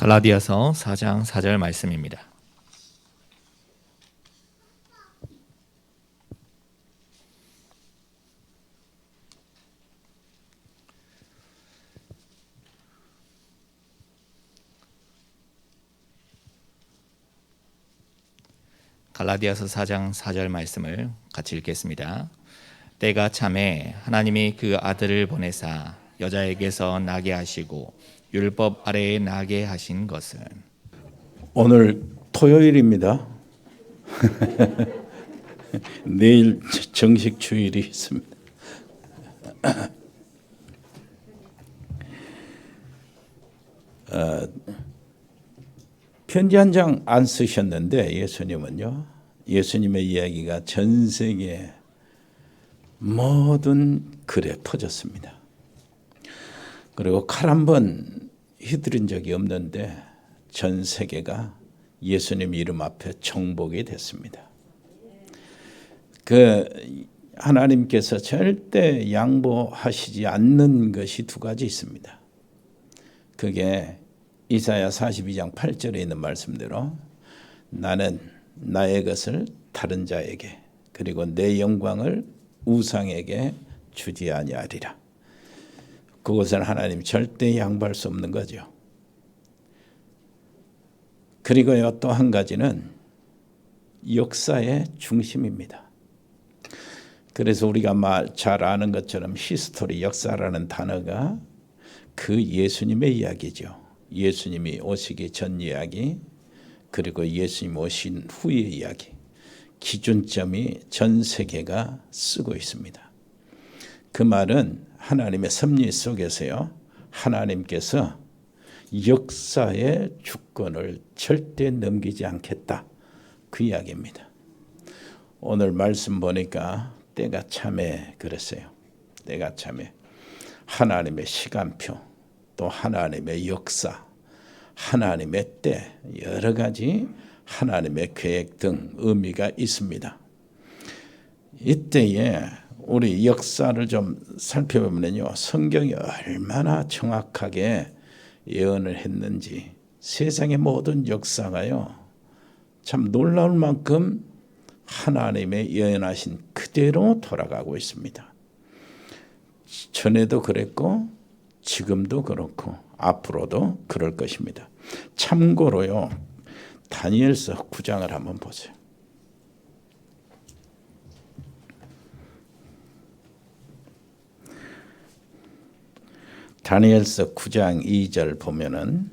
갈라디아서 4장 4절 말씀입니다. 갈라디아서 4장 4절 말씀을 같이 읽겠습니다. 때가 참에 하나님이 그 아들을 보내사 여자에게서 나게 하시고 율법 아래에 나게 하신 것은. 오늘 토요일입니다. 내일 정식 주일이 있습니다. 편지 한 장 안 쓰셨는데 예수님은요. 예수님의 이야기가 전 세계 모든 글에 퍼졌습니다. 그리고 칼 한 번 휘두른 적이 없는데 전 세계가 예수님 이름 앞에 정복이 됐습니다. 그 하나님께서 절대 양보하시지 않는 것이 두 가지 있습니다. 그게 이사야 42장 8절에 있는 말씀대로 나는 나의 것을 다른 자에게 그리고 내 영광을 우상에게 주지 아니하리라. 그것은 하나님 절대 양보할 수 없는 거죠. 그리고요 또 한 가지는 역사의 중심입니다. 그래서 우리가 잘 아는 것처럼 히스토리, 역사라는 단어가 그 예수님의 이야기죠. 예수님이 오시기 전 이야기, 그리고 예수님 오신 후의 이야기, 기준점이 전 세계가 쓰고 있습니다. 그 말은 하나님의 섭리 속에서요, 하나님께서 역사의 주권을 절대 넘기지 않겠다. 그 이야기입니다. 오늘 말씀 보니까 때가 참에 그랬어요. 때가 참에 하나님의 시간표, 또 하나님의 역사, 하나님의 때, 여러 가지 하나님의 계획 등 의미가 있습니다. 이때에 우리 역사를 좀 살펴보면요, 성경이 얼마나 정확하게 예언을 했는지, 세상의 모든 역사가요 참 놀라울 만큼 하나님의 예언하신 그대로 돌아가고 있습니다. 전에도 그랬고 지금도 그렇고 앞으로도 그럴 것입니다. 참고로요, 다니엘서 9장을 한번 보세요. 다니엘서 9장 2절 보면은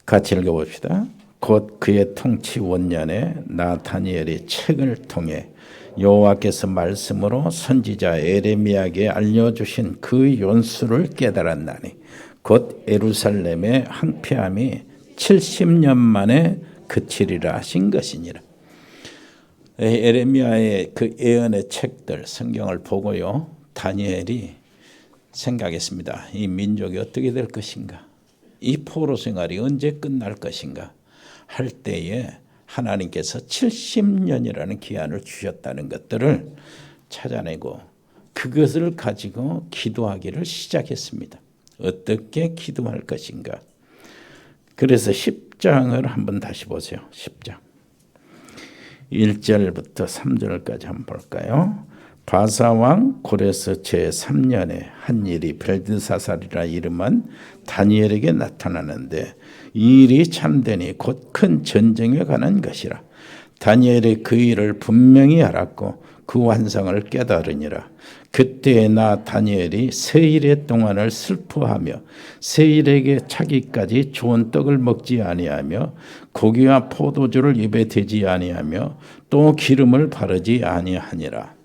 같이 읽어봅시다. 곧 그의 통치 원년에 나 다니엘이 책을 통해 여호와께서 말씀으로 선지자 에레미야에게 알려주신 그 연수를 깨달았나니 곧 예루살렘의 황폐함이 70년 만에 그치리라 하신 것이니라. 에레미야의 그 예언의 책들 성경을 보고요, 다니엘이 생각했습니다. 이 민족이 어떻게 될 것인가, 이 포로 생활이 언제 끝날 것인가 할 때에 하나님께서 70년이라는 기한을 주셨다는 것들을 찾아내고 그것을 가지고 기도하기를 시작했습니다. 어떻게 기도할 것인가. 그래서 10장을 한번 다시 보세요. 10장 1절부터 3절까지 한번 볼까요? 바사왕 고레스 제3년에 한 일이 벨드사살이라 이름한 다니엘에게 나타나는데 이 일이 참되니 곧 큰 전쟁에 관한 것이라. 다니엘이 그 일을 분명히 알았고 그 환상을 깨달으니라. 그때에 나 다니엘이 세일의 동안을 슬퍼하며 세일에게 차기까지 좋은 떡을 먹지 아니하며 고기와 포도주를 입에 대지 아니하며 또 기름을 바르지 아니하니라.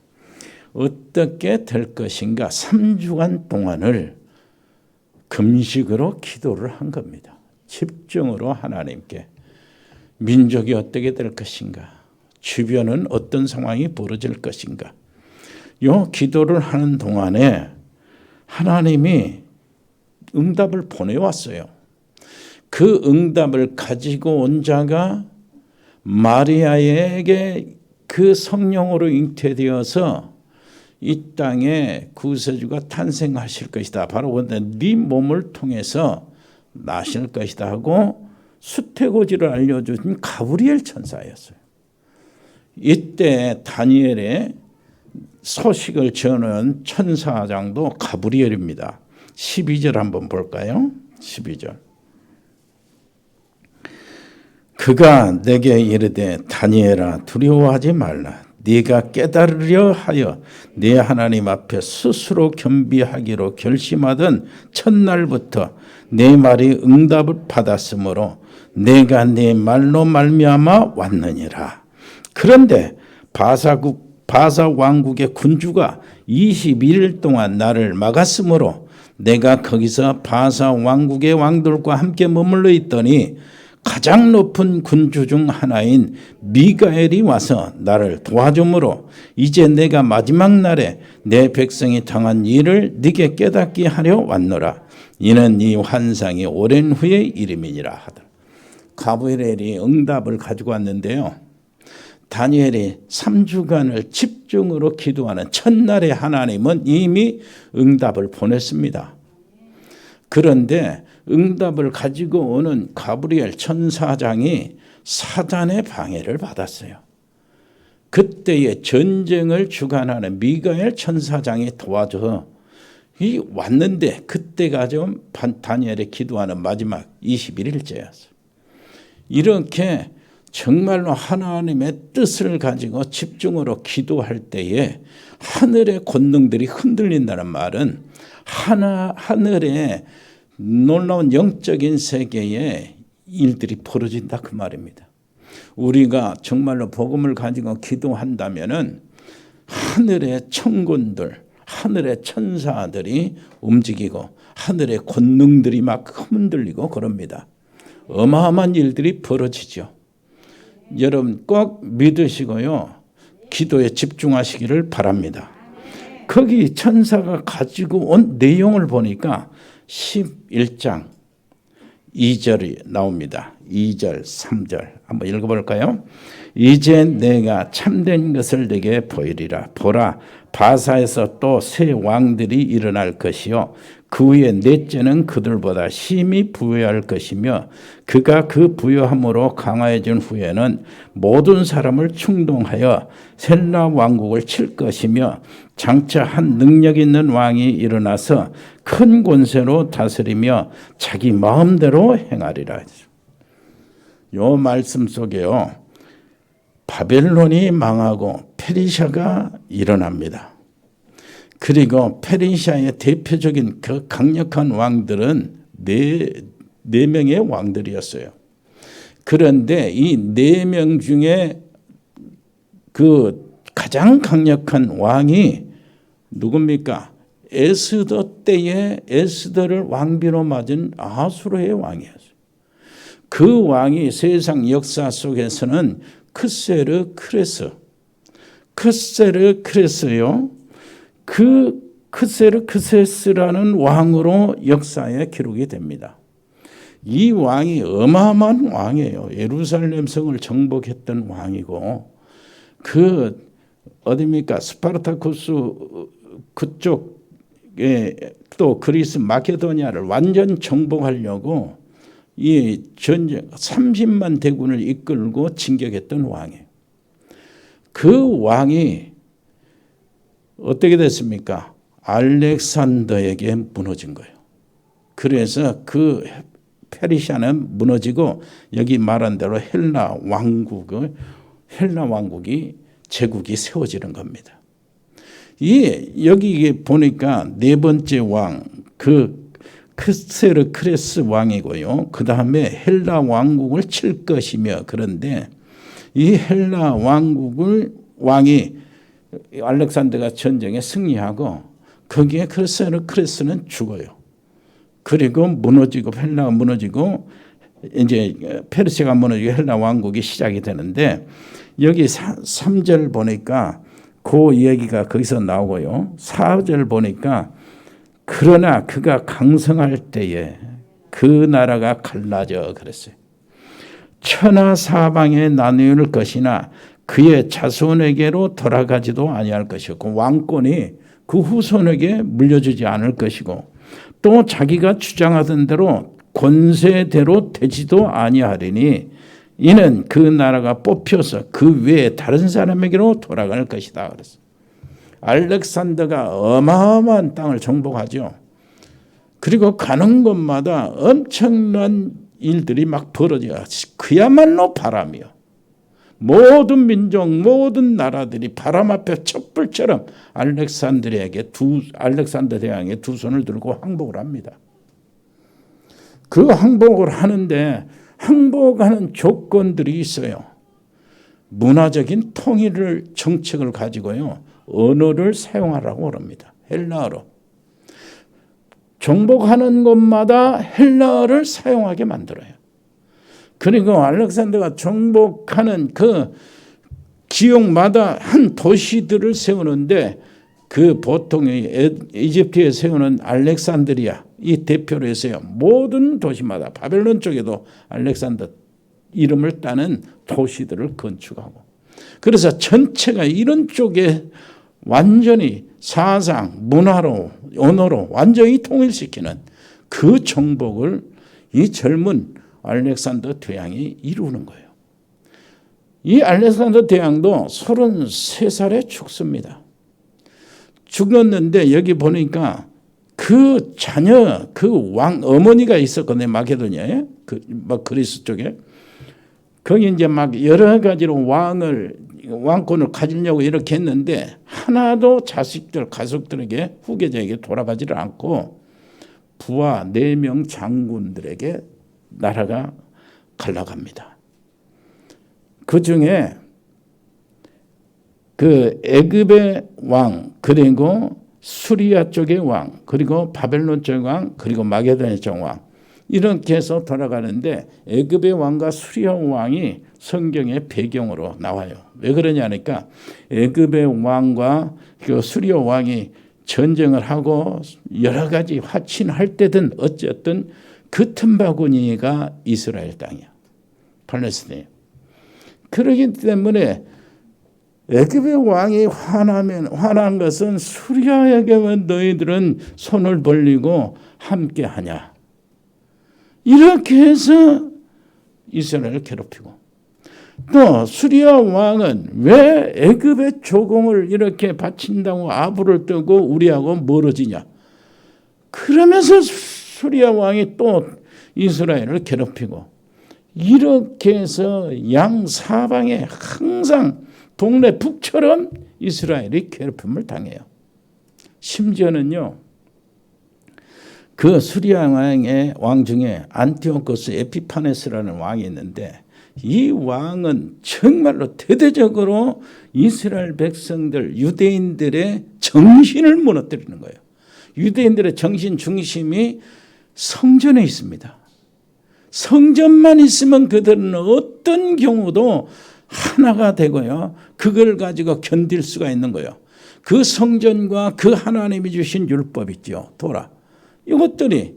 어떻게 될 것인가 3주간 동안을 금식으로 기도를 한 겁니다. 집중으로 하나님께 민족이 어떻게 될 것인가, 주변은 어떤 상황이 벌어질 것인가, 요 기도를 하는 동안에 하나님이 응답을 보내왔어요. 그 응답을 가지고 온 자가 마리아에게 그 성령으로 잉태되어서 이 땅에 구세주가 탄생하실 것이다. 바로 네 몸을 통해서 나실 것이다 하고 수태고지를 알려준 가브리엘 천사였어요. 이때 다니엘의 소식을 전한 천사장도 가브리엘입니다. 12절 한번 볼까요? 12절. 그가 내게 이르되 다니엘아 두려워하지 말라. 네가 깨달으려 하여 네 하나님 앞에 스스로 겸비하기로 결심하던 첫날부터 내 말이 응답을 받았으므로 내가 네 말로 말미암아 왔느니라. 그런데 바사 왕국의 군주가 21일 동안 나를 막았으므로 내가 거기서 바사 왕국의 왕들과 함께 머물러 있더니 가장 높은 군주 중 하나인 미가엘이 와서 나를 도와주므로 이제 내가 마지막 날에 내 백성이 당한 일을 네게 깨닫게 하려 왔노라. 이는 이 환상이 오랜 후의 이름이니라 하더라. 가브리엘이 응답을 가지고 왔는데요. 다니엘이 3주간을 집중으로 기도하는 첫날에 하나님은 이미 응답을 보냈습니다. 그런데 응답을 가지고 오는 가브리엘 천사장이 사단의 방해를 받았어요. 그때의 전쟁을 주관하는 미가엘 천사장이 도와줘 왔는데 그때가 좀 다니엘이 기도하는 마지막 21일째였어요. 이렇게 정말로 하나님의 뜻을 가지고 집중으로 기도할 때에 하늘의 권능들이 흔들린다는 말은 하늘의 놀라운 영적인 세계에 일들이 벌어진다 그 말입니다. 우리가 정말로 복음을 가지고 기도한다면은 하늘의 천군들, 하늘의 천사들이 움직이고 하늘의 권능들이 막 흔들리고 그럽니다. 어마어마한 일들이 벌어지죠. 여러분 꼭 믿으시고요. 기도에 집중하시기를 바랍니다. 거기 천사가 가지고 온 내용을 보니까 11장 2절이 나옵니다. 2절, 3절 한번 읽어볼까요? 이제 내가 참된 것을 내게 보이리라. 보라, 바사에서 또 새 왕들이 일어날 것이요 그 후에 넷째는 그들보다 심히 부유할 것이며 그가 그 부유함으로 강화해진 후에는 모든 사람을 충동하여 셀라 왕국을 칠 것이며 장차 한 능력 있는 왕이 일어나서 큰 권세로 다스리며 자기 마음대로 행하리라. 요 말씀 속에요. 바벨론이 망하고 페르시아가 일어납니다. 그리고 페르시아의 대표적인 그 강력한 왕들은 네 명의 왕들이었어요. 그런데 이 4명 중에 그 가장 강력한 왕이 누굽니까? 에스더 때에 에스더를 왕비로 맞은 아수르의 왕이었어요. 그 왕이 세상 역사 속에서는 크세르크레스요. 그 크세르크세스라는 왕으로 역사에 기록이 됩니다. 이 왕이 어마어마한 왕이에요. 예루살렘 성을 정복했던 왕이고 그 어디입니까? 스파르타쿠스 그쪽에 또 그리스 마케도니아를 완전 정복하려고 이 전쟁 30만 대군을 이끌고 진격했던 왕이에요. 그 왕이 어떻게 됐습니까? 알렉산더에게 무너진 거예요. 그래서 그 페르시아는 무너지고 여기 말한 대로 헬라 왕국이 제국이 세워지는 겁니다. 여기 보니까 네 번째 왕 그 크세르크레스 왕이고요. 그 다음에 헬라 왕국을 칠 것이며 그런데 이 헬라 왕이 알렉산더가 전쟁에 승리하고 거기에 크세르크레스는 죽어요. 그리고 무너지고 헬라가 무너지고 이제 페르시아가 무너지고 헬라 왕국이 시작이 되는데 여기 3절 보니까 그 얘기가 거기서 나오고요. 4절 보니까 그러나 그가 강성할 때에 그 나라가 갈라져 그랬어요. 천하 사방에 나누일 것이나 그의 자손에게로 돌아가지도 아니할 것이고 왕권이 그 후손에게 물려주지 않을 것이고 또 자기가 주장하던 대로 권세대로 되지도 아니하리니 이는 그 나라가 뽑혀서 그 외에 다른 사람에게로 돌아갈 것이다. 그랬어요. 알렉산더가 어마어마한 땅을 정복하죠. 그리고 가는 곳마다 엄청난 일들이 막 벌어져요. 그야말로 바람이요. 모든 민족, 모든 나라들이 바람 앞에 촛불처럼 알렉산더 대왕의 두 손을 들고 항복을 합니다. 그 항복을 하는데 항복하는 조건들이 있어요. 문화적인 통일을 정책을 가지고요. 언어를 사용하라고 합니다. 헬라어로. 정복하는 곳마다 헬라어를 사용하게 만들어요. 그리고 알렉산더가 정복하는 그 지역마다 한 도시들을 세우는데 그 보통 이집트에 세우는 알렉산드리아 이 대표로 해서요. 모든 도시마다 바벨론 쪽에도 알렉산더 이름을 따는 도시들을 건축하고 그래서 전체가 이런 쪽에 완전히 사상, 문화로, 언어로 완전히 통일시키는 그 정복을 이 젊은 알렉산더 대왕이 이루는 거예요. 이 알렉산더 대왕도 33살에 죽습니다. 죽었는데 여기 보니까 그 자녀, 그 왕, 어머니가 있었거든요. 마게도니아에, 그리스 쪽에. 거기 이제 막 여러 가지로 왕권을 가지려고 이렇게 했는데 하나도 자식들, 가족들에게, 후계자에게 돌아가지를 않고 부하 4명 장군들에게 나라가 갈라갑니다. 그 중에 그 애굽의 왕, 그리고 수리아 쪽의 왕, 그리고 바벨론 쪽의 왕, 그리고 마게도냐 쪽 왕 이렇게 해서 돌아가는데 애굽의 왕과 수리아 왕이 성경의 배경으로 나와요. 왜 그러냐니까 애굽의 왕과 그 수리아 왕이 전쟁을 하고 여러 가지 화친할 때든 어쨌든 그 틈바구니가 이스라엘 땅이야. 팔레스타인. 그러기 때문에 애굽의 왕이 화난 것은 수리아에게만 너희들은 손을 벌리고 함께하냐. 이렇게 해서 이스라엘을 괴롭히고 또 수리아 왕은 왜 애굽의 조공을 이렇게 바친다고 아부를 뜨고 우리하고 멀어지냐. 그러면서 수리아 왕이 또 이스라엘을 괴롭히고 이렇게 해서 양사방에 항상 동네 북처럼 이스라엘이 괴롭힘을 당해요. 심지어는요. 그 수리아 왕의 왕 중에 안티오코스 에피파네스라는 왕이 있는데 이 왕은 정말로 대대적으로 이스라엘 백성들, 유대인들의 정신을 무너뜨리는 거예요. 유대인들의 정신 중심이 성전에 있습니다. 성전만 있으면 그들은 어떤 경우도 하나가 되고요. 그걸 가지고 견딜 수가 있는 거예요. 그 성전과 그 하나님이 주신 율법 있죠. 도라. 이것들이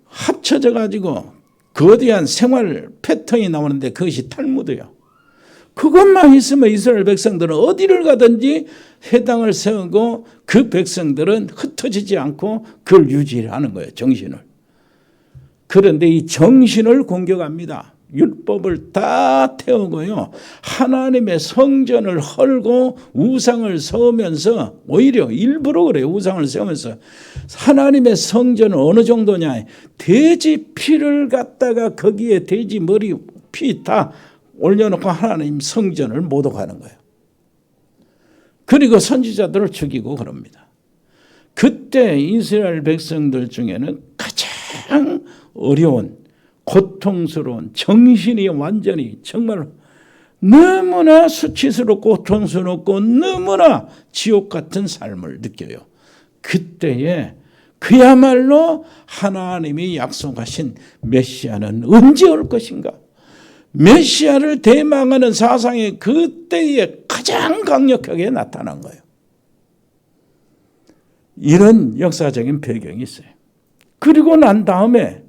합쳐져 가지고 거대한 생활 패턴이 나오는데 그것이 탈무드예요. 그것만 있으면 이스라엘 백성들은 어디를 가든지 회당을 세우고 그 백성들은 흩어지지 않고 그걸 유지하는 거예요. 정신을. 그런데 이 정신을 공격합니다. 율법을 다 태우고요. 하나님의 성전을 헐고 우상을 세우면서 오히려 일부러 그래요. 우상을 세우면서 하나님의 성전은 어느 정도냐. 돼지 피를 갖다가 거기에 돼지 머리 피 다 올려놓고 하나님 성전을 모독하는 거예요. 그리고 선지자들을 죽이고 그럽니다. 그때 이스라엘 백성들 중에는 가장 어려운 고통스러운 정신이 완전히 정말 너무나 수치스럽고 고통스럽고 너무나 지옥 같은 삶을 느껴요. 그때에 그야말로 하나님이 약속하신 메시아는 언제 올 것인가? 메시아를 대망하는 사상이 그때에 가장 강력하게 나타난 거예요. 이런 역사적인 배경이 있어요. 그리고 난 다음에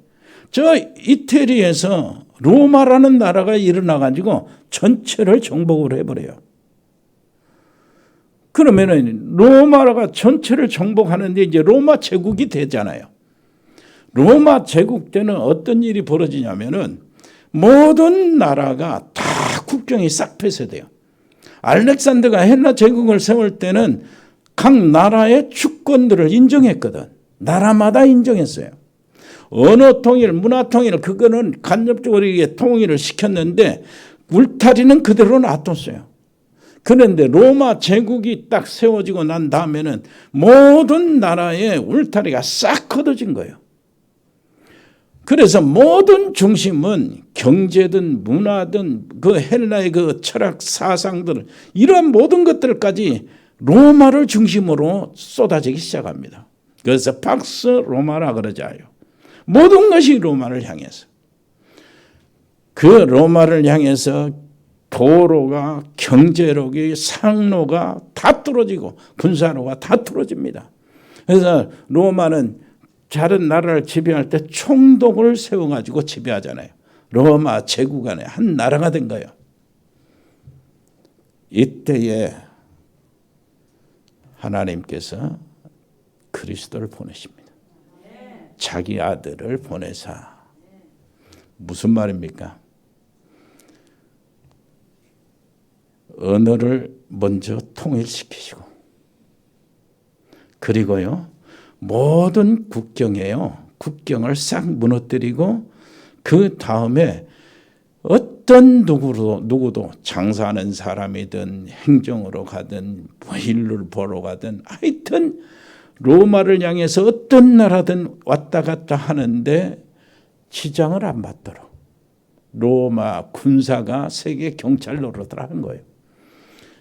저 이태리에서 로마라는 나라가 일어나가지고 전체를 정복을 해버려요. 그러면은 로마가 전체를 정복하는데 이제 로마 제국이 되잖아요. 로마 제국 때는 어떤 일이 벌어지냐면은 모든 나라가 다 국경이 싹 폐쇄돼요. 알렉산더가 헬라 제국을 세울 때는 각 나라의 주권들을 인정했거든. 나라마다 인정했어요. 언어 통일, 문화 통일, 그거는 간접적으로 이게 통일을 시켰는데 울타리는 그대로 놔뒀어요. 그런데 로마 제국이 딱 세워지고 난 다음에는 모든 나라의 울타리가 싹 걷어진 거예요. 그래서 모든 중심은 경제든 문화든 그 헬라의 그 철학 사상들 이런 모든 것들까지 로마를 중심으로 쏟아지기 시작합니다. 그래서 팍스 로마라 그러자요. 모든 것이 로마를 향해서. 그 로마를 향해서 도로가, 경제력이, 상로가 다 뚫어지고 군사로가 다 뚫어집니다. 그래서 로마는 다른 나라를 지배할 때 총독을 세워가지고 지배하잖아요. 로마 제국 안에 한 나라가 된 거예요. 이때에 하나님께서 그리스도를 보내십니다. 자기 아들을 보내사. 무슨 말입니까? 언어를 먼저 통일시키시고 그리고요 모든 국경을 싹 무너뜨리고 그 다음에 어떤 누구도 장사하는 사람이든 행정으로 가든 일을 보러 가든 하여튼 로마를 향해서 어떤 나라든 왔다 갔다 하는데 지장을 안 받도록 로마 군사가 세계 경찰 노릇을 하는 거예요.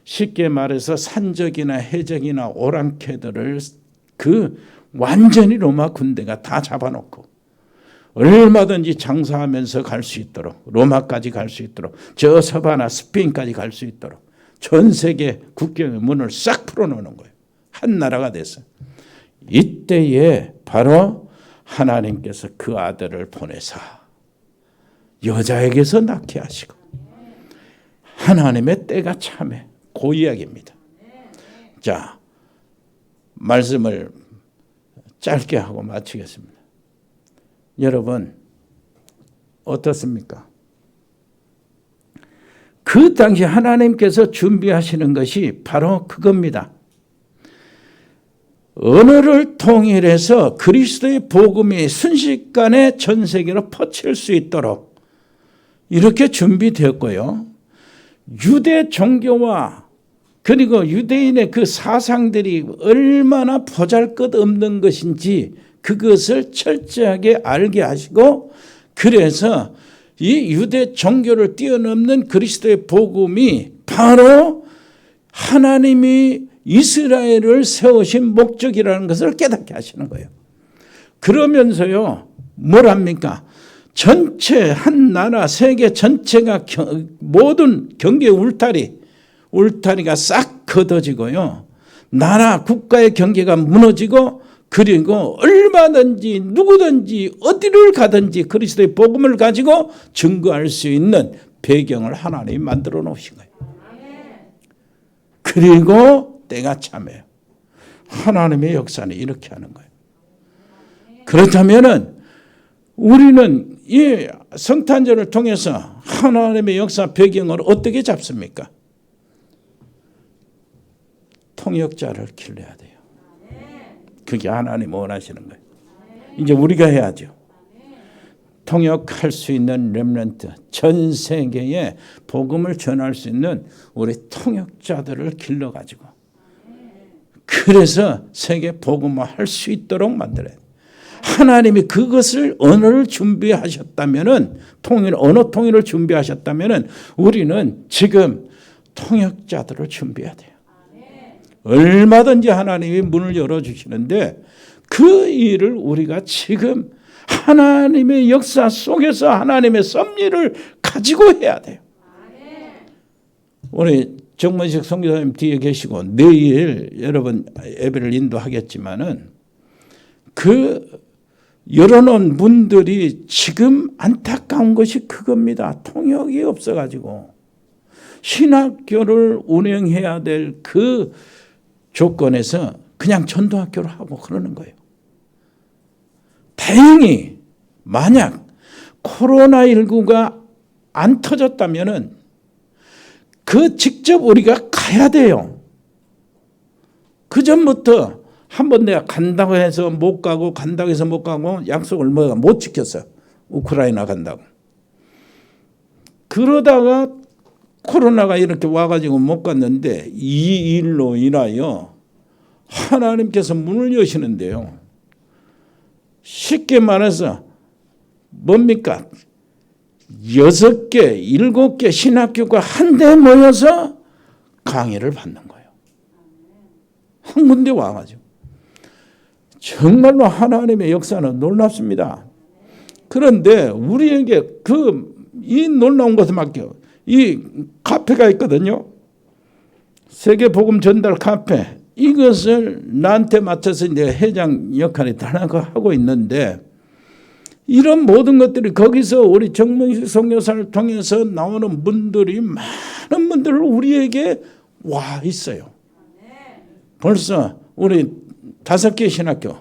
쉽게 말해서 산적이나 해적이나 오랑캐들을 완전히 로마 군대가 다 잡아놓고 얼마든지 장사하면서 갈 수 있도록 로마까지 갈 수 있도록 저 서바나 스페인까지 갈 수 있도록 전 세계 국경의 문을 싹 풀어놓는 거예요. 한 나라가 됐어요. 이때에 바로 하나님께서 그 아들을 보내사 여자에게서 낳게 하시고 하나님의 때가 참해 그 이야기입니다. 자, 말씀을 짧게 하고 마치겠습니다. 여러분 어떻습니까? 그 당시 하나님께서 준비하시는 것이 바로 그겁니다. 언어를 통일해서 그리스도의 복음이 순식간에 전 세계로 퍼칠 수 있도록 이렇게 준비되었고요. 유대 종교와 그리고 유대인의 그 사상들이 얼마나 보잘것없는 것인지 그것을 철저하게 알게 하시고 그래서 이 유대 종교를 뛰어넘는 그리스도의 복음이 바로 하나님이 이스라엘을 세우신 목적이라는 것을 깨닫게 하시는 거예요. 그러면서요, 뭘 합니까? 전체 한 나라 세계 전체가 모든 경계 울타리가 싹 걷어지고요. 나라 국가의 경계가 무너지고 그리고 얼마든지 누구든지 어디를 가든지 그리스도의 복음을 가지고 증거할 수 있는 배경을 하나님이 만들어 놓으신 거예요. 그리고 때가 참해요. 하나님의 역사는 이렇게 하는 거예요. 그렇다면은 우리는 이 성탄절을 통해서 하나님의 역사 배경을 어떻게 잡습니까? 통역자를 길러야 돼요. 그게 하나님 원하시는 거예요. 이제 우리가 해야죠. 통역할 수 있는 렘넌트, 전 세계에 복음을 전할 수 있는 우리 통역자들을 길러가지고 그래서 세계 복음화할 수 있도록 만들어야 돼요. 하나님이 그것을 언어를 준비하셨다면은 언어 통일을 준비하셨다면은 우리는 지금 통역자들을 준비해야 돼요. 얼마든지 하나님이 문을 열어주시는데 그 일을 우리가 지금 하나님의 역사 속에서 하나님의 섭리를 가지고 해야 돼요. 우리 정문식 선교사님 뒤에 계시고 내일 여러분 예배를 인도하겠지만은 그 열어놓은 문들이 지금 안타까운 것이 그겁니다. 통역이 없어가지고 신학교를 운영해야 될 그 조건에서 그냥 전도학교를 하고 그러는 거예요. 다행히 만약 코로나19가 안 터졌다면은 그 직접 우리가 가야 돼요. 그 전부터 한번 내가 간다고 해서 못 가고 간다고 해서 못 가고 약속을 못 지켰어요. 우크라이나 간다고. 그러다가 코로나가 이렇게 와가지고 못 갔는데 이 일로 인하여 하나님께서 문을 여시는데요. 쉽게 말해서 뭡니까? 6개, 7개 신학교가 한데 모여서 강의를 받는 거예요. 한 군데 와가지고. 정말로 하나님의 역사는 놀랍습니다. 그런데 우리에게 이 놀라운 것을 맡겨. 이 카페가 있거든요. 세계복음 전달 카페. 이것을 나한테 맡아서 이제 회장 역할을 하고 있는데 이런 모든 것들이 거기서 우리 정명식 선교사를 통해서 나오는 분들이 많은 분들 우리에게 와 있어요. 벌써 우리 5개 신학교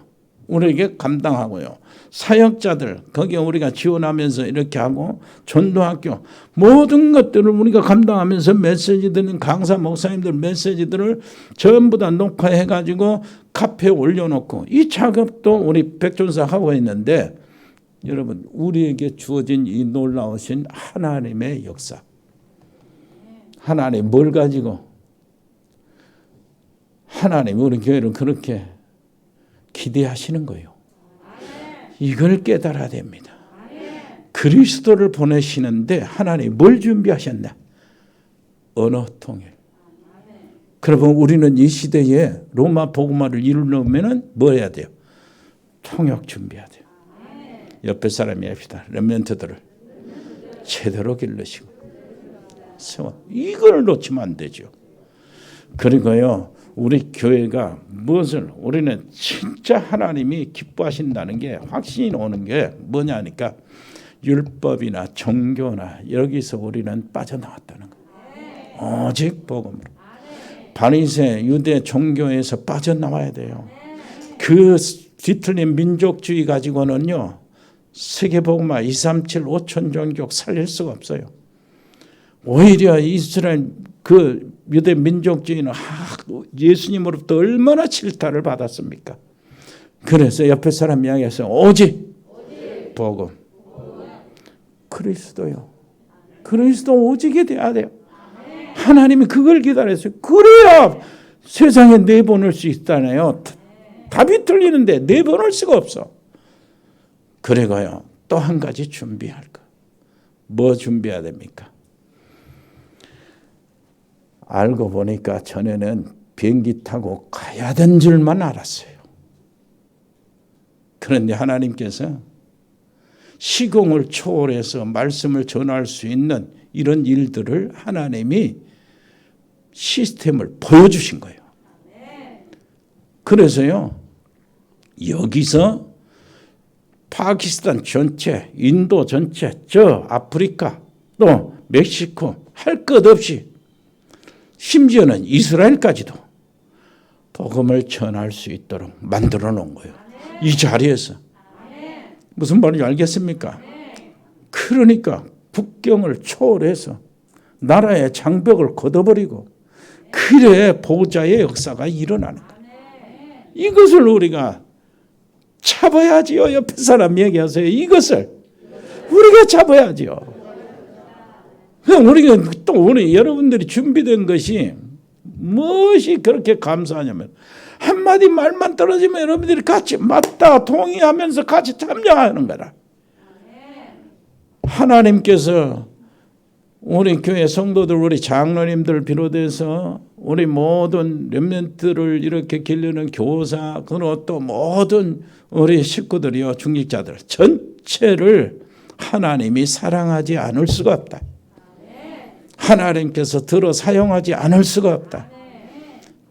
우리에게 감당하고요. 사역자들 거기에 우리가 지원하면서 이렇게 하고 전도학교 모든 것들을 우리가 감당하면서 메시지들은 강사 목사님들 메시지들을 전부 다 녹화해가지고 카페에 올려놓고 이 작업도 우리 백전사 하고 있는데 여러분 우리에게 주어진 이 놀라우신 하나님의 역사 하나님 뭘 가지고 하나님 우리 교회를 그렇게 기대하시는 거예요. 이걸 깨달아야 됩니다. 그리스도를 보내시는데 하나님 뭘 준비하셨나? 언어 통일. 그러면 우리는 이 시대에 로마 복음화를 이루려면 뭐 해야 돼요? 통역 준비해야 돼요. 옆에 사람이 합시다. 렘넌트들을 제대로 길러시고 세워. 이걸 놓치면 안 되죠. 그리고요. 우리 교회가 무엇을 우리는 진짜 하나님이 기뻐하신다는 게 확신이 오는 게 뭐냐 하니까 율법이나 종교나 여기서 우리는 빠져나왔다는 거예요. 오직 복음으로. 바리새 유대 종교에서 빠져나와야 돼요. 그 뒤틀린 민족주의 가지고는요. 세계복음화 237 5천 종족 살릴 수가 없어요. 오히려 이스라엘 그 유대 민족주의는 예수님으로부터 얼마나 질타를 받았습니까? 그래서 옆에 사람 이야기해서 오직 복음. 그리스도요. 그리스도 오직이 돼야 돼요. 하나님이 그걸 기다렸어요. 그래야 세상에 내보낼 수 있다네요. 답이 틀리는데 내보낼 수가 없어. 그리고요. 또 한 가지 준비할 거. 뭐 준비해야 됩니까? 알고 보니까 전에는 비행기 타고 가야 된 줄만 알았어요. 그런데 하나님께서 시공을 초월해서 말씀을 전할 수 있는 이런 일들을 하나님이 시스템을 보여주신 거예요. 그래서요. 여기서 파키스탄 전체, 인도 전체, 저 아프리카, 또 멕시코 할 것 없이 심지어는 이스라엘까지도 복음을 전할 수 있도록 만들어 놓은 거예요. 이 자리에서. 무슨 말인지 알겠습니까? 그러니까 국경을 초월해서 나라의 장벽을 걷어버리고 그래 보좌의 역사가 일어나는 거예요. 이것을 우리가 잡아야지요. 옆에 사람 얘기하세요. 이것을 우리가 잡아야지요. 우리가 또 우리 여러분들이 준비된 것이 무엇이 그렇게 감사하냐면 한마디 말만 떨어지면 여러분들이 같이 맞다 동의하면서 같이 참여하는 거라. 하나님께서 우리 교회 성도들 우리 장로님들 비롯해서 우리 모든 렘넌트를 이렇게 기르는 교사 그리고 또 모든 우리 식구들이요 중직자들 전체를 하나님이 사랑하지 않을 수가 없다. 하나님께서 들어 사용하지 않을 수가 없다.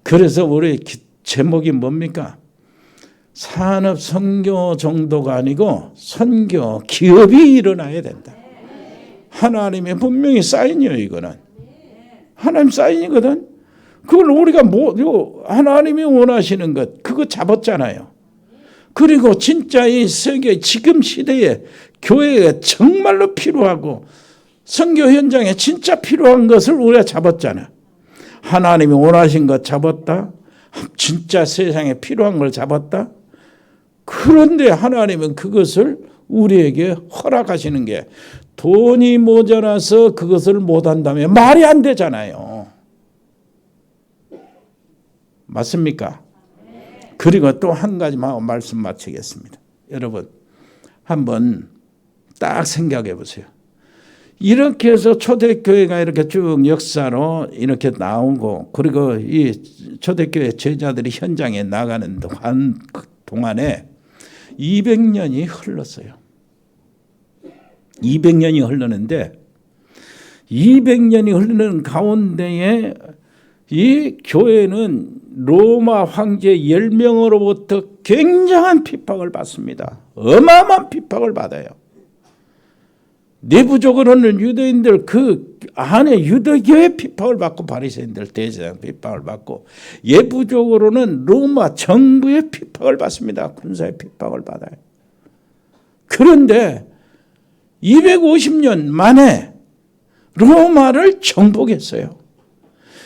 그래서 우리 제목이 뭡니까? 산업 선교 정도가 아니고 선교 기업이 일어나야 된다. 하나님의 분명히 사인이에요. 이거는 하나님 사인이거든. 그걸 우리가 하나님이 원하시는 것 그거 잡았잖아요. 그리고 진짜 이 세계 지금 시대에 교회에 정말로 필요하고 선교 현장에 진짜 필요한 것을 우리가 잡았잖아. 하나님이 원하신 것 잡았다. 진짜 세상에 필요한 걸 잡았다. 그런데 하나님은 그것을 우리에게 허락하시는 게 돈이 모자라서 그것을 못한다면 말이 안 되잖아요. 맞습니까? 그리고 또 한 가지만 하고 말씀 마치겠습니다. 여러분 한번 딱 생각해 보세요. 이렇게 해서 초대교회가 이렇게 쭉 역사로 이렇게 나오고 그리고 이 초대교회 제자들이 현장에 나가는 동안에 200년이 흘렀어요. 200년이 흐르는데 200년이 흐르는 가운데에 이 교회는 로마 황제 10명으로부터 굉장한 핍박을 받습니다. 어마어마한 핍박을 받아요. 내부적으로는 유대인들 그 안에 유대교의 핍박을 받고 바리새인들 대제사장 핍박을 받고 예부적으로는 로마 정부의 핍박을 받습니다. 군사의 핍박을 받아요. 그런데 250년 만에 로마를 정복했어요.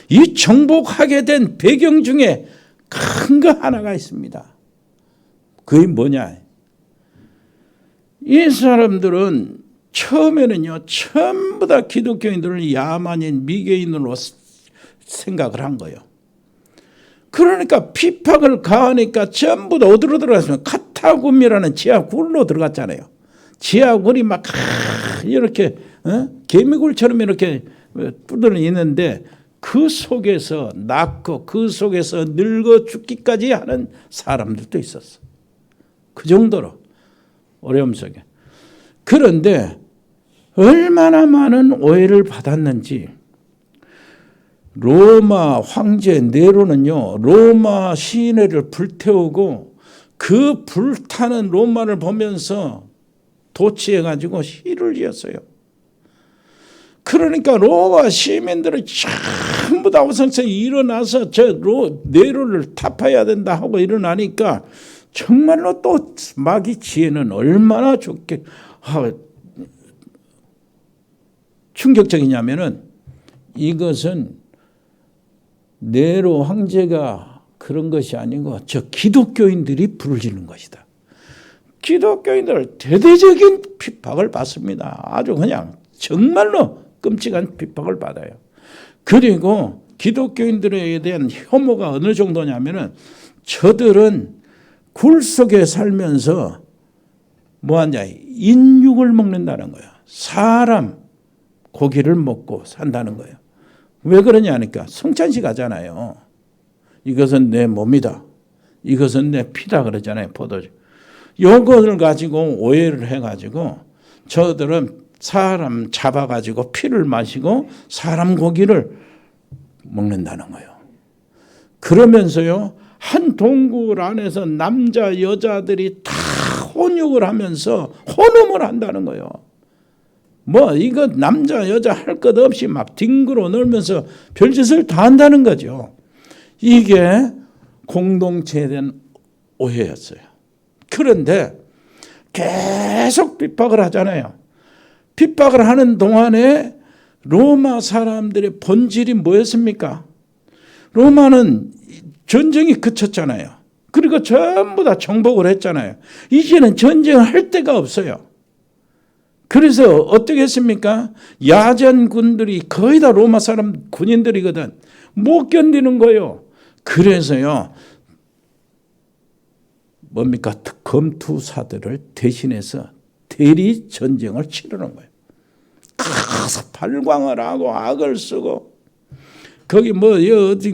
이 정복하게 된 배경 중에 큰 거 하나가 있습니다. 그게 뭐냐? 이 사람들은 처음에는요, 전부 다 기독교인들을 야만인, 미개인으로 생각을 한 거예요. 그러니까 핍박을 가하니까 전부 다 어디로 들어갔으면 카타굼이라는 지하굴로 들어갔잖아요. 지하굴이 막 이렇게 개미굴처럼 이렇게 뚫려 있는데 그 속에서 낳고 그 속에서 늙어 죽기까지 하는 사람들도 있었어. 그 정도로 어려움 속에. 그런데 얼마나 많은 오해를 받았는지 로마 황제 네로는요, 로마 시내를 불태우고 그 불타는 로마를 보면서 도취해가지고 시를 지었어요. 그러니까 로마 시민들이 전부 다 우선성이 일어나서 네로를 타파해야 된다 하고 일어나니까 정말로 또 마귀 지혜는 얼마나 좋게 충격적이냐면은 이것은 네로 황제가 그런 것이 아니고 저 기독교인들이 불을 지른 것이다. 기독교인들 대대적인 핍박을 받습니다. 아주 그냥 정말로 끔찍한 핍박을 받아요. 그리고 기독교인들에 대한 혐오가 어느 정도냐면은 저들은 굴 속에 살면서 뭐하냐, 인육을 먹는다는 거예요. 사람 고기를 먹고 산다는 거예요. 왜 그러냐니까 성찬식 하잖아요. 이것은 내 몸이다. 이것은 내 피다 그러잖아요. 포도주. 이것을 가지고 오해를 해가지고 저들은 사람 잡아가지고 피를 마시고 사람 고기를 먹는다는 거예요. 그러면서요, 한 동굴 안에서 남자 여자들이 다 혼육을 하면서 혼음을 한다는 거예요. 뭐 이거 남자 여자 할 것 없이 막 뒹굴어 놀면서 별짓을 다 한다는 거죠. 이게 공동체에 대한 오해였어요. 그런데 계속 핍박을 하잖아요. 핍박을 하는 동안에 로마 사람들의 본질이 뭐였습니까? 로마는 전쟁이 그쳤잖아요. 그리고 전부 다 정복을 했잖아요. 이제는 전쟁을 할 데가 없어요. 그래서 어떻게 했습니까? 야전군들이 거의 다 로마 사람 군인들이거든. 못 견디는 거예요. 그래서요, 뭡니까? 검투사들을 대신해서 대리 전쟁을 치르는 거예요. 가서 발광을 하고 악을 쓰고, 거기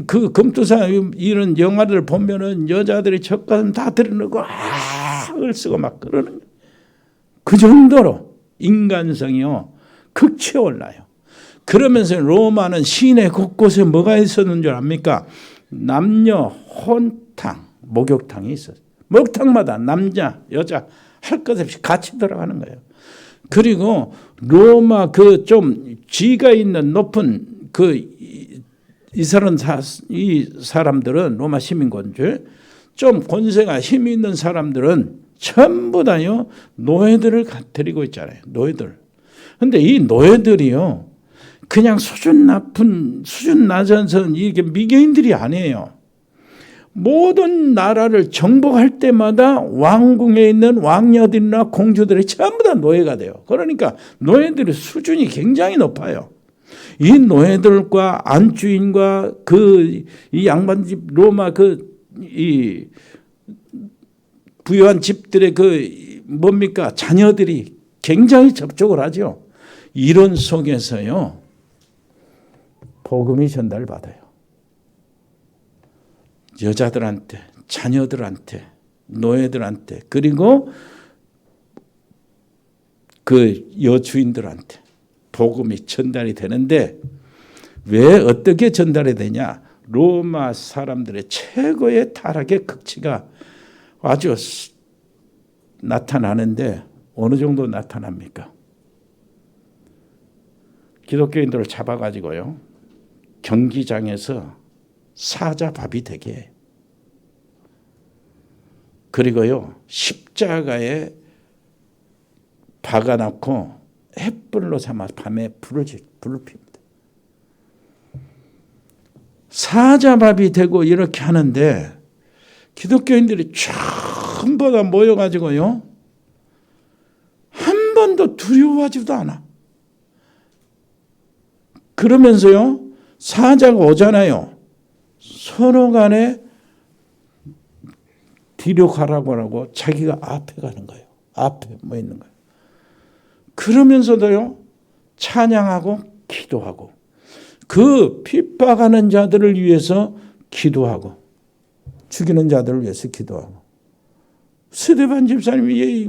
그 검투사 이런 영화들 보면은 여자들이 젖가슴 다 드러내고 악을 쓰고 막 그러는 거예요. 그 정도로 인간성이요, 극치에 올라요. 그러면서 로마는 시내 곳곳에 뭐가 있었는 줄 압니까? 남녀 혼탕, 목욕탕이 있었어요. 목욕탕마다 남자, 여자 할 것 없이 같이 들어가는 거예요. 그리고 로마 그 좀 지가 있는 높은 그 이 사람들은 로마 시민권들 좀 권세가 힘이 있는 사람들은 전부 다요 노예들을 데리고 있잖아요. 노예들. 근데 이 노예들이요 그냥 수준 낮은 이게 미개인들이 아니에요. 모든 나라를 정복할 때마다 왕궁에 있는 왕녀들이나 공주들이 전부 다 노예가 돼요. 그러니까 노예들의 수준이 굉장히 높아요. 이 노예들과 안주인과 이 양반집 로마 이 부유한 집들의 자녀들이 굉장히 접촉을 하죠. 이런 속에서요 복음이 전달받아요. 여자들한테, 자녀들한테, 노예들한테, 그리고 그 여주인들한테 복음이 전달이 되는데 왜 어떻게 전달이 되냐? 로마 사람들의 최고의 타락의 극치가 아주 나타나는데 어느 정도 나타납니까? 기독교인들을 잡아가지고요 경기장에서 사자밥이 되게 해요. 그리고요 십자가에 박아놓고 햇불로 삼아 밤에 불을 핍니다. 사자밥이 되고 이렇게 하는데 기독교인들이 전부 다 모여가지고요 한 번도 두려워하지도 않아. 그러면서요 사자가 오잖아요. 서로 간에 뒤로 가라고 하고 자기가 앞에 가는 거예요. 앞에 뭐 있는 거예요. 그러면서도요 찬양하고 기도하고 그 핍박하는 자들을 위해서 기도하고 죽이는 자들을 위해서 기도하고 스데반 집사님이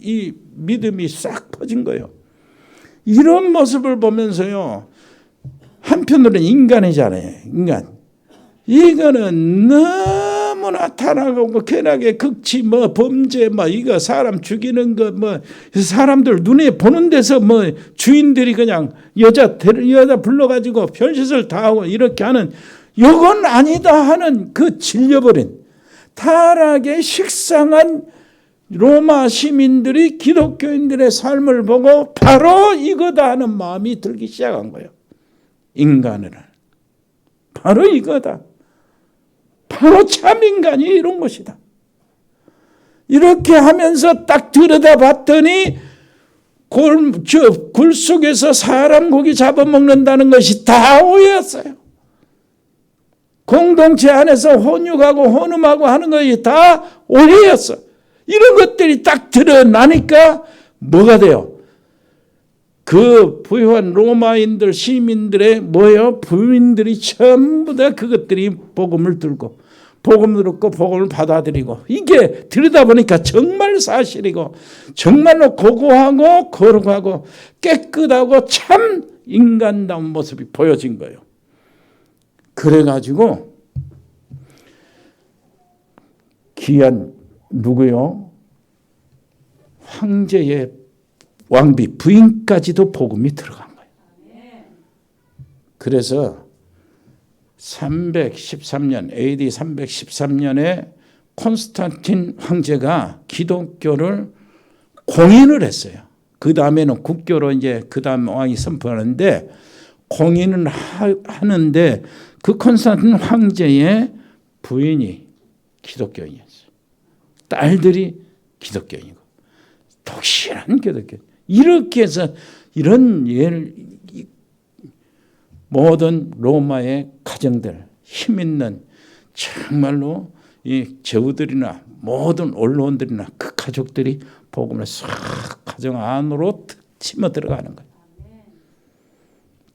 이 믿음이 싹 퍼진 거예요. 이런 모습을 보면서요 한편으로는 인간이잖아요. 인간. 이거는 너무나 타락하고 쾌락의 극치 범죄 이거 사람 죽이는 거 사람들 눈에 보는 데서 주인들이 그냥 여자 불러가지고 별짓을 다 하고 이렇게 하는 이건 아니다 하는 그 질려버린 타락에 식상한 로마 시민들이 기독교인들의 삶을 보고 바로 이거다 하는 마음이 들기 시작한 거예요. 인간을 바로 이거다. 바로 참 인간이 이런 것이다. 이렇게 하면서 딱 들여다봤더니 굴 속에서 사람 고기 잡아먹는다는 것이 다 오해였어요. 공동체 안에서 혼육하고 혼음하고 하는 것이 다 오해였어. 이런 것들이 딱 드러나니까 뭐가 돼요? 그 부유한 로마인들 시민들의 부인들이 전부 다 그것들이 복음을 듣고 복음을 받아들이고 이게 들여다보니까 정말 사실이고 정말로 고고하고 거룩하고 깨끗하고 참 인간다운 모습이 보여진 거예요. 그래가지고 귀한 누구요? 황제의 왕비 부인까지도 복음이 들어간 거예요. 그래서 313년 AD 313년에 콘스탄틴 황제가 기독교를 공인을 했어요. 그 다음에는 국교로 이제 그 다음 왕이 선포하는데 공인을 하는데 그 콘스탄틴 황제의 부인이 기독교인이었어요. 딸들이 기독교인이고 독실한 기독교인. 이렇게 해서 이런 예를 모든 로마의 가정들 힘 있는 정말로 이 제후들이나 모든 언론들이나 그 가족들이 복음을 싹 가정 안으로 치며 들어가는 거예요.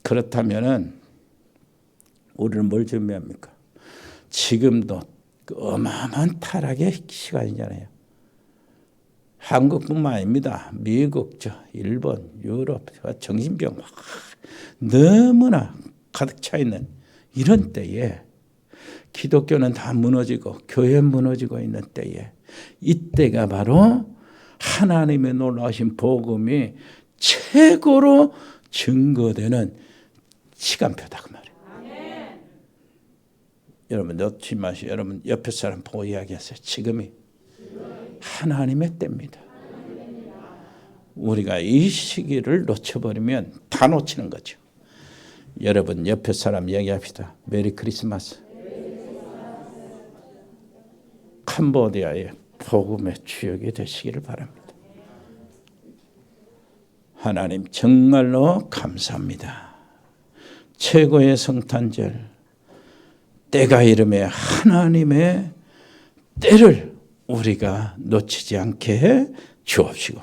그렇다면은 우리는 뭘 준비합니까? 지금도 그 어마어마한 타락의 시간이잖아요. 한국뿐만 아닙니다. 미국, 일본, 유럽, 정신병 너무나 가득 차 있는 이런 때에 기독교는 다 무너지고 교회 무너지고 있는 때에 이때가 바로 하나님의 놀라우신 복음이 최고로 증거되는 시간표다 그 말이에요. 여러분 놓지 마시고 여러분 옆에 사람 보고 이야기하세요. 지금이 하나님의 때입니다. 우리가 이 시기를 놓쳐버리면 다 놓치는 거죠. 여러분 옆에 사람 이야기합시다. 메리 크리스마스. 캄보디아의 복음의 주역이 되시기를 바랍니다. 하나님 정말로 감사합니다. 최고의 성탄절 때가 이름에 하나님의 때를 우리가 놓치지 않게 해 주옵시고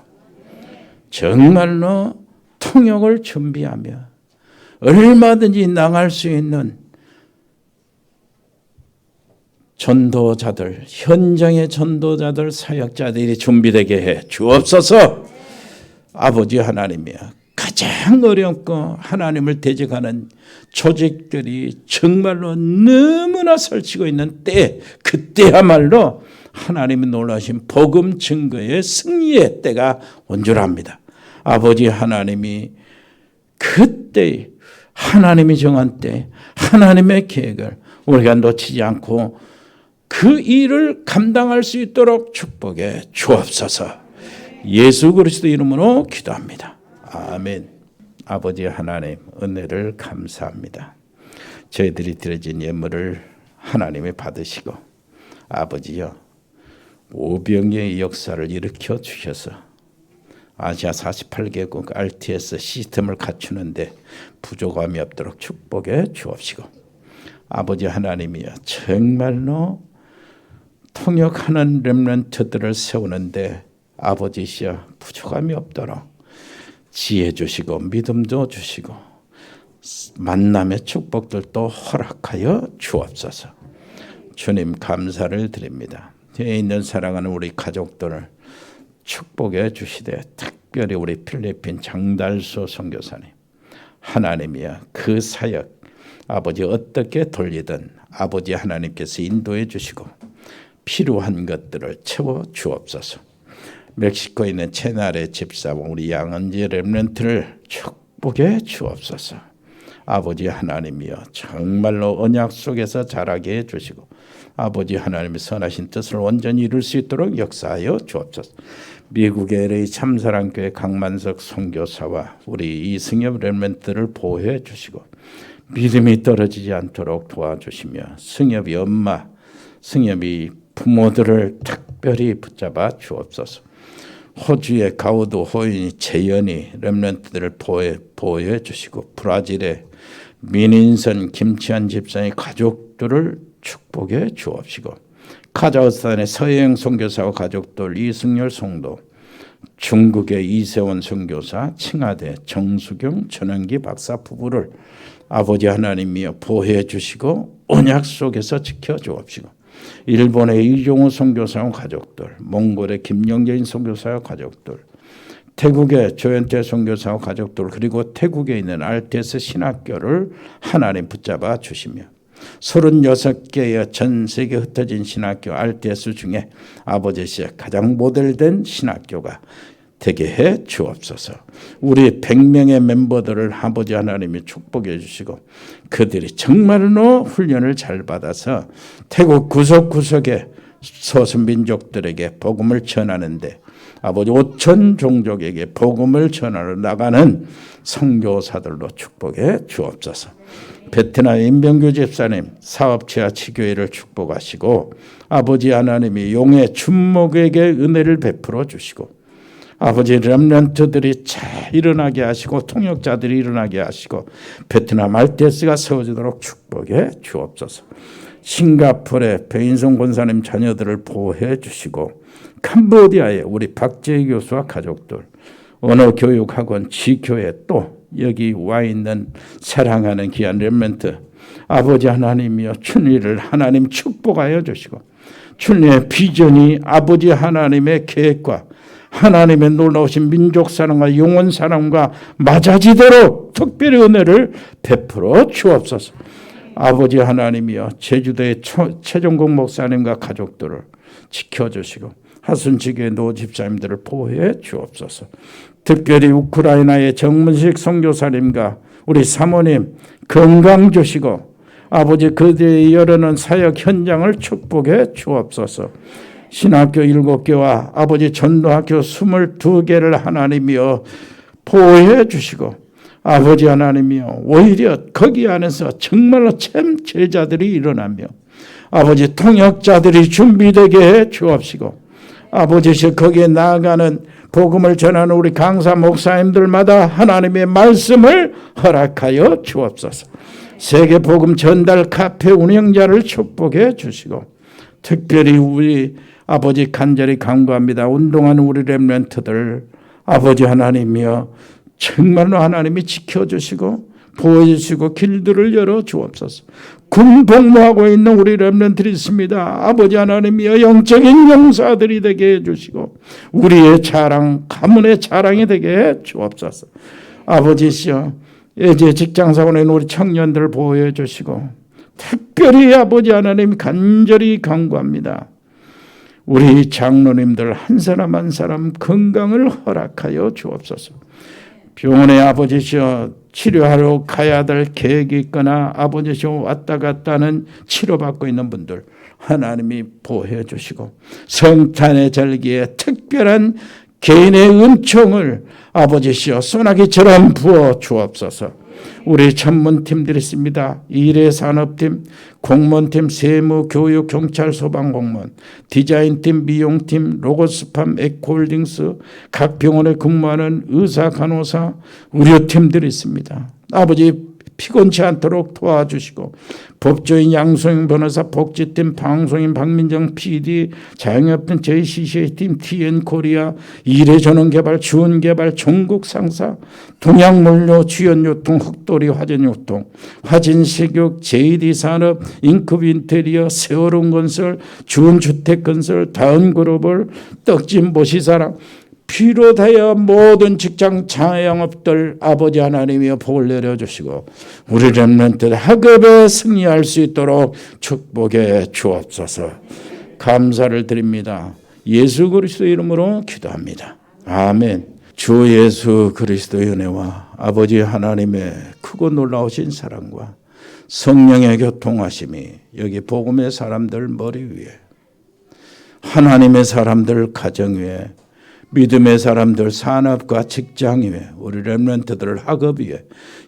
정말로 통역을 준비하며 얼마든지 나갈 수 있는 전도자들, 현장의 전도자들, 사역자들이 준비되게 해 주옵소서. 아버지 하나님이여, 가장 어렵고 하나님을 대적하는 조직들이 정말로 너무나 설치고 있는 때, 그때야말로 하나님의 놀라신 복음 증거의 승리의 때가 온 줄 압니다. 아버지 하나님이 그때 하나님이 정한 때 하나님의 계획을 우리가 놓치지 않고 그 일을 감당할 수 있도록 축복해 주옵소서. 예수 그리스도 이름으로 기도합니다. 아멘. 아버지 하나님 은혜를 감사합니다. 저희들이 드려진 예물을 하나님이 받으시고 아버지여 오병의 역사를 일으켜 주셔서 아시아 48개국 RTS 시스템을 갖추는데 부족함이 없도록 축복해 주옵시고 아버지 하나님이여 정말로 통역하는 렘넌트들을 세우는데 아버지시여 부족함이 없도록 지혜 주시고 믿음도 주시고 만남의 축복들도 허락하여 주옵소서. 주님 감사를 드립니다. 뒤에 있는 사랑하는 우리 가족들을 축복해 주시되 특별히 우리 필리핀 장달수 선교사님 하나님이여 그 사역 아버지 어떻게 돌리든 아버지 하나님께서 인도해 주시고 필요한 것들을 채워 주옵소서. 멕시코에 있는 채날의 집사와 우리 양은지 렘넌트를 축복해 주옵소서. 아버지 하나님이여 정말로 언약 속에서 자라게 해주시고 아버지 하나님의 선하신 뜻을 온전히 이룰 수 있도록 역사하여 주옵소서. 미국의 LA 참사랑교회 강만석 선교사와 우리 이승엽 렘넌트를 보호해 주시고 믿음이 떨어지지 않도록 도와주시며 승엽이 엄마, 승엽이 부모들을 특별히 붙잡아 주옵소서. 호주의 가우드 호인이 재현이 렘넌트들을 보호해 주시고 브라질의 민인선 김치환 집사의 가족들을 축복해 주옵시고 카자흐스탄의 서혜영 선교사와 가족들 이승열 성도 중국의 이세원 선교사 칭하대 정수경 전원기 박사 부부를 아버지 하나님이여 보호해 주시고 언약 속에서 지켜 주옵시고 일본의 이종우 선교사와 가족들 몽골의 김영재인 선교사와 가족들 태국의 조현태 선교사와 가족들 그리고 태국에 있는 RTS 신학교를 하나님 붙잡아 주시며 36개의 전 세계 흩어진 신학교 RTS 중에 아버지시여 가장 모델된 신학교가 되게 해 주옵소서. 우리 100명의 멤버들을 아버지 하나님이 축복해 주시고 그들이 정말로 훈련을 잘 받아서 태국 구석구석의 소수민족들에게 복음을 전하는데 아버지 5천 종족에게 복음을 전하러 나가는 선교사들로 축복해 주옵소서. 베트남 임병규 집사님 사업체와 치교회를 축복하시고 아버지 하나님이 용의 준목에게 은혜를 베풀어 주시고 아버지 렘넌트들이 잘 일어나게 하시고 통역자들이 일어나게 하시고 베트남 RTS가 세워지도록 축복해 주옵소서. 싱가포르의 배인성 권사님 자녀들을 보호해 주시고 캄보디아의 우리 박재희 교수와 가족들 언어교육학원 지교회 또 여기 와 있는 사랑하는 귀한 렘넌트 아버지 하나님이여 춘리를 하나님 축복하여 주시고 춘리의 비전이 아버지 하나님의 계획과 하나님의 놀라우신 민족 사랑과 영혼 사랑과 맞아지도록 특별히 은혜를 베풀어 주옵소서. 아버지 하나님이여 제주도의 최종국 목사님과 가족들을 지켜주시고 하순지교회 노 집사님들을 보호해 주옵소서. 특별히 우크라이나의 정문식 선교사님과 우리 사모님 건강 주시고 아버지 그들의 여러는 사역 현장을 축복해 주옵소서. 신학교 7개와 아버지 전도학교 22개를 하나님이여 보호해 주시고 아버지 하나님이여 오히려 거기 안에서 정말로 참 제자들이 일어나며 아버지 통역자들이 준비되게 해 주옵시고 아버지 거기에 나아가는 복음을 전하는 우리 강사 목사님들마다 하나님의 말씀을 허락하여 주옵소서. 세계 복음 전달 카페 운영자를 축복해 주시고 특별히 우리 아버지 간절히 간구합니다. 운동하는 우리 렘넌트들 아버지 하나님이여 정말로 하나님이 지켜주시고 보여주시고 길들을 열어 주옵소서. 군 복무하고 있는 우리 렘넌트들이 있습니다. 아버지 하나님이여 영적인 용사들이 되게 해주시고 우리의 자랑 가문의 자랑이 되게 해 주옵소서. 아버지시여 이제 직장사원에 있는 우리 청년들 보호해 주시고 특별히 아버지 하나님 간절히 간구합니다. 우리 장로님들 한 사람 한 사람 건강을 허락하여 주옵소서. 병원에 아버지시여 치료하러 가야 될 계획이 있거나 아버지시여 왔다 갔다 하는 치료받고 있는 분들 하나님이 보호해 주시고 성탄의 절기에 특별한 개인의 은총을 아버지시여 소나기처럼 부어 주옵소서. 우리 전문팀들이 있습니다. 일회산업팀, 공무원팀, 세무, 교육, 경찰, 소방공무원, 디자인팀, 미용팀, 로고스팜, 에코홀딩스, 각 병원에 근무하는 의사, 간호사, 의료팀들이 있습니다. 아버지 피곤치 않도록 도와주시고 법조인 양소영 변호사, 복지팀, 방송인 박민정 PD, 자영업팀, JCCA팀, TN코리아, 일회전원개발, 주원개발, 종국상사, 동양물류, 주연유통, 흑도리, 화전유통, 화진식육, JD산업, 인크빈테리어, 세월훈건설, 주원주택건설, 다은그로벌, 떡진보시사랑 비롯하여 모든 직장 자영업들 아버지 하나님이여 복을 내려주시고 우리 렘넌트들 학업에 승리할 수 있도록 축복해 주옵소서. 감사를 드립니다. 예수 그리스도 이름으로 기도합니다. 아멘. 주 예수 그리스도의 은혜와 아버지 하나님의 크고 놀라우신 사랑과 성령의 교통하심이 여기 복음의 사람들 머리 위에 하나님의 사람들 가정 위에 믿음의 사람들 산업과 직장 위에 우리 렘넌트들 학업 위에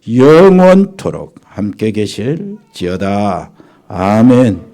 영원토록 함께 계실지어다. 아멘.